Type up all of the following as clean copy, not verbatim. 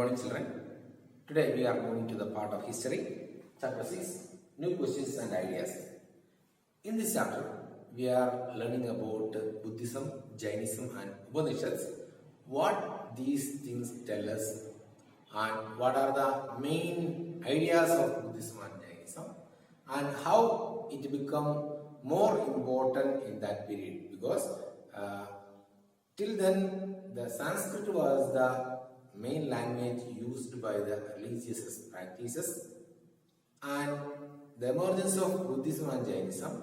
morning, children. Today we are moving to the part of history, chapter 6, new questions and ideas. In this chapter, we are learning about Buddhism, Jainism and Upanishads, what these things tell us and what are the main ideas of Buddhism and Jainism and how it become more important in that period because till then the Sanskrit was the main language used by the religious practices, and the emergence of Buddhism and Jainism,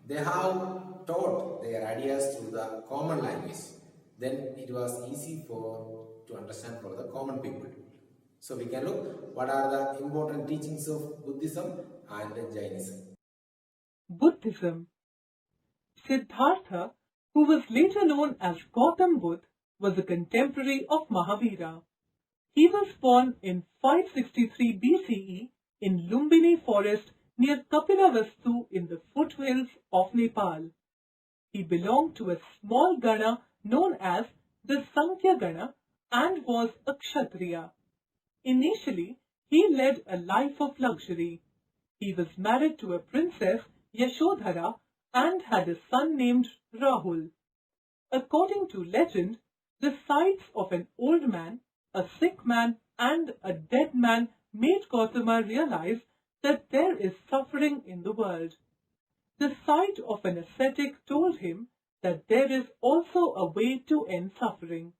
they have taught their ideas to the common language. Then it was easy to understand for the common people. So we can look what are the important teachings of Buddhism and Jainism. Buddhism. Siddhartha, who was later known as Gautam Buddha, was a contemporary of Mahavira. He was born in 563 BCE in Lumbini forest near Kapilavastu in the foothills of Nepal. He belonged to a small Gana known as the Sankhya Gana and was a Kshatriya. Initially, he led a life of luxury. He was married to a princess, Yashodhara, and had a son named Rahul. According to legend, the sights of an old man, a sick man, and a dead man made Gautama realize that there is suffering in the world. The sight of an ascetic told him that there is also a way to end suffering.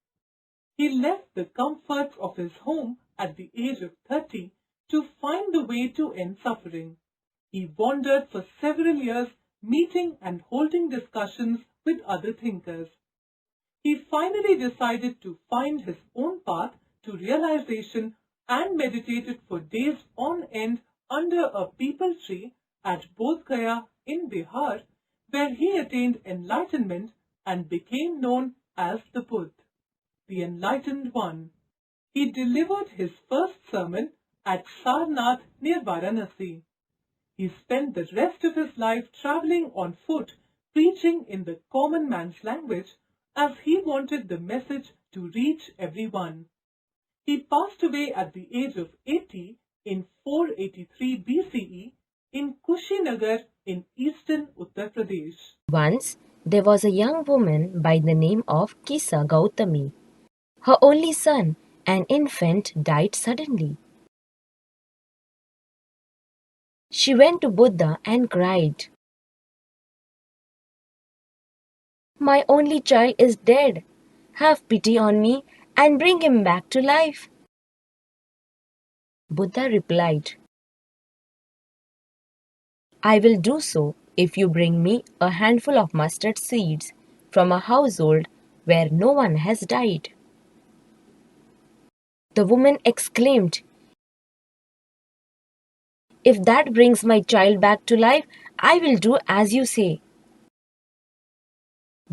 He left the comforts of his home at the age of 30 to find the way to end suffering. He wandered for several years, meeting and holding discussions with other thinkers. He finally decided to find his own path to realization and meditated for days on end under a peepal tree at Bodh Gaya in Bihar, where he attained enlightenment and became known as the Buddha, the Enlightened One. He delivered his first sermon at Sarnath near Varanasi. He spent the rest of his life traveling on foot, preaching in the common man's language, as he wanted the message to reach everyone. He passed away at the age of 80 in 483 BCE in Kushinagar in eastern Uttar Pradesh. Once there was a young woman by the name of Kisa Gautami. Her only son, an infant, died suddenly. She went to Buddha and cried, "My only child is dead. Have pity on me and bring him back to life." Buddha replied, "I will do so if you bring me a handful of mustard seeds from a household where no one has died." The woman exclaimed, "If that brings my child back to life, I will do as you say."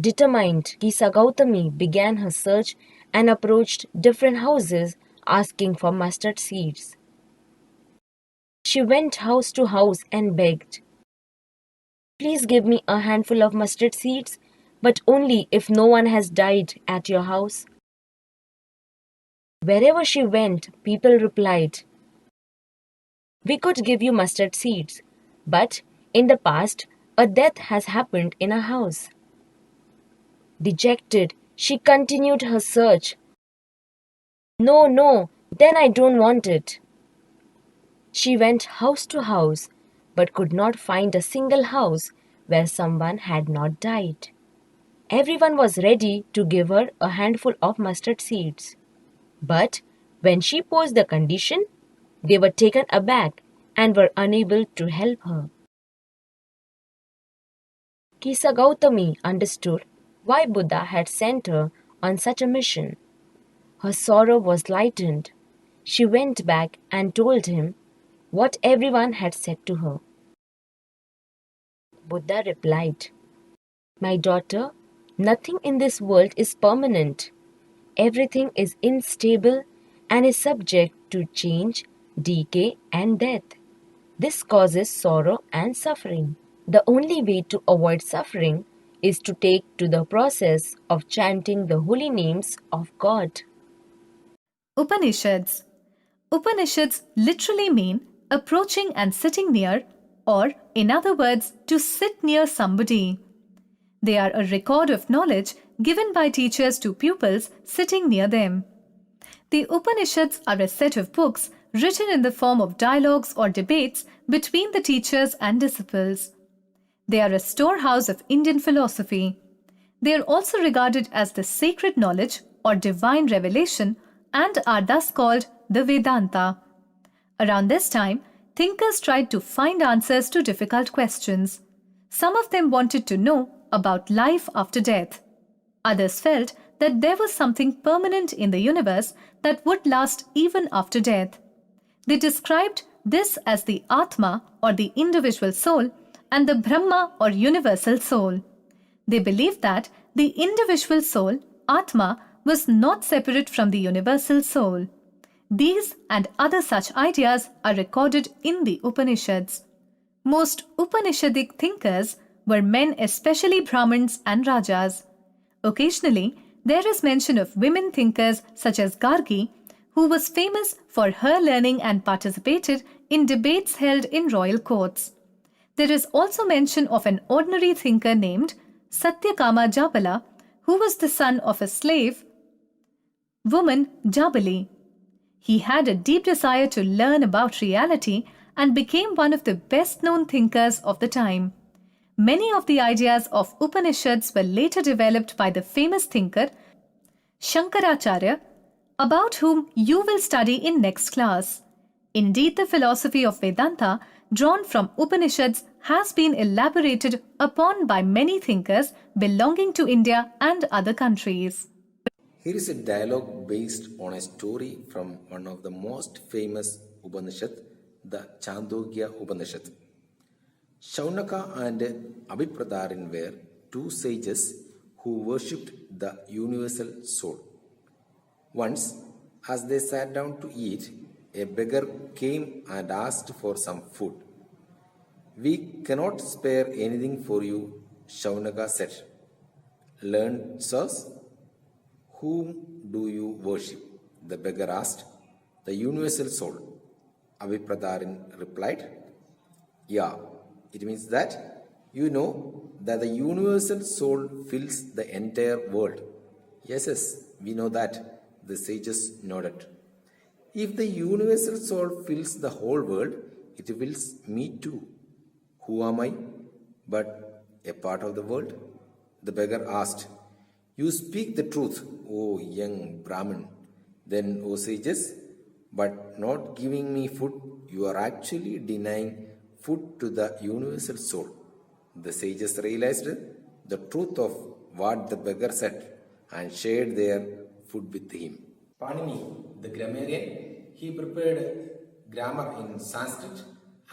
Determined, Kisa Gautami began her search and approached different houses asking for mustard seeds. She went house to house and begged, "Please give me a handful of mustard seeds, but only if no one has died at your house." Wherever she went, people replied, "We could give you mustard seeds, but in the past, a death has happened in our house." Dejected, she continued her search. "No, no, then I don't want it." She went house to house, but could not find a single house where someone had not died. Everyone was ready to give her a handful of mustard seeds. But when she posed the condition, they were taken aback and were unable to help her. Kisa Gautami understood why Buddha had sent her on such a mission. Her sorrow was lightened. She went back and told him what everyone had said to her. Buddha replied, "My daughter, nothing in this world is permanent. Everything is unstable and is subject to change, decay, and death. This causes sorrow and suffering. The only way to avoid suffering is to take to the process of chanting the holy names of God." Upanishads. Upanishads literally mean approaching and sitting near, or in other words, to sit near somebody. They are a record of knowledge given by teachers to pupils sitting near them. The Upanishads are a set of books written in the form of dialogues or debates between the teachers and disciples. They are a storehouse of Indian philosophy. They are also regarded as the sacred knowledge or divine revelation and are thus called the Vedanta. Around this time, thinkers tried to find answers to difficult questions. Some of them wanted to know about life after death. Others felt that there was something permanent in the universe that would last even after death. They described this as the Atma or the individual soul and the Brahma or universal soul. They believed that the individual soul, Atma, was not separate from the universal soul. These and other such ideas are recorded in the Upanishads. Most Upanishadic thinkers were men, especially Brahmins and Rajas. Occasionally, there is mention of women thinkers such as Gargi, who was famous for her learning and participated in debates held in royal courts. There is also mention of an ordinary thinker named Satyakama Jabala, who was the son of a slave woman Jabali. He had a deep desire to learn about reality and became one of the best-known thinkers of the time. Many of the ideas of Upanishads were later developed by the famous thinker Shankaracharya, about whom you will study in next class. Indeed, the philosophy of Vedanta, drawn from Upanishads, has been elaborated upon by many thinkers belonging to India and other countries. Here is a dialogue based on a story from one of the most famous Upanishads, the Chandogya Upanishad. Shaunaka and Abhipradarin were two sages who worshipped the universal soul. Once, as they sat down to eat, a beggar came and asked for some food. "We cannot spare anything for you," Shaunaka said. "Learned sirs, whom do you worship?" the beggar asked. "The universal soul," Abhipradarin replied. "Yeah, it means that you know that the universal soul fills the entire world." Yes, we know that," the sages nodded. "If the universal soul fills the whole world, it fills me too. Who am I but a part of the world?" The beggar asked. "You speak the truth, O young Brahmin. Then, O sages, but not giving me food, you are actually denying food to the universal soul." The sages realized the truth of what the beggar said and shared their food with him. Panini, the grammarian, he prepared grammar in Sanskrit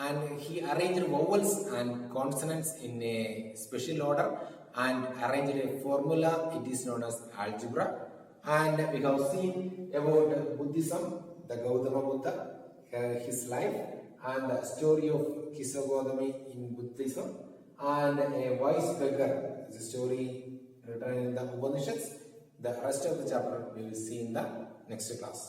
and he arranged vowels and consonants in a special order and arranged a formula. It is known as algebra. And we have seen about Buddhism, the Gautama Buddha, his life, and the story of Kisagodami in Buddhism, and a wise beggar, the story written in the Upanishads. The rest of the chapter we will see in the next class.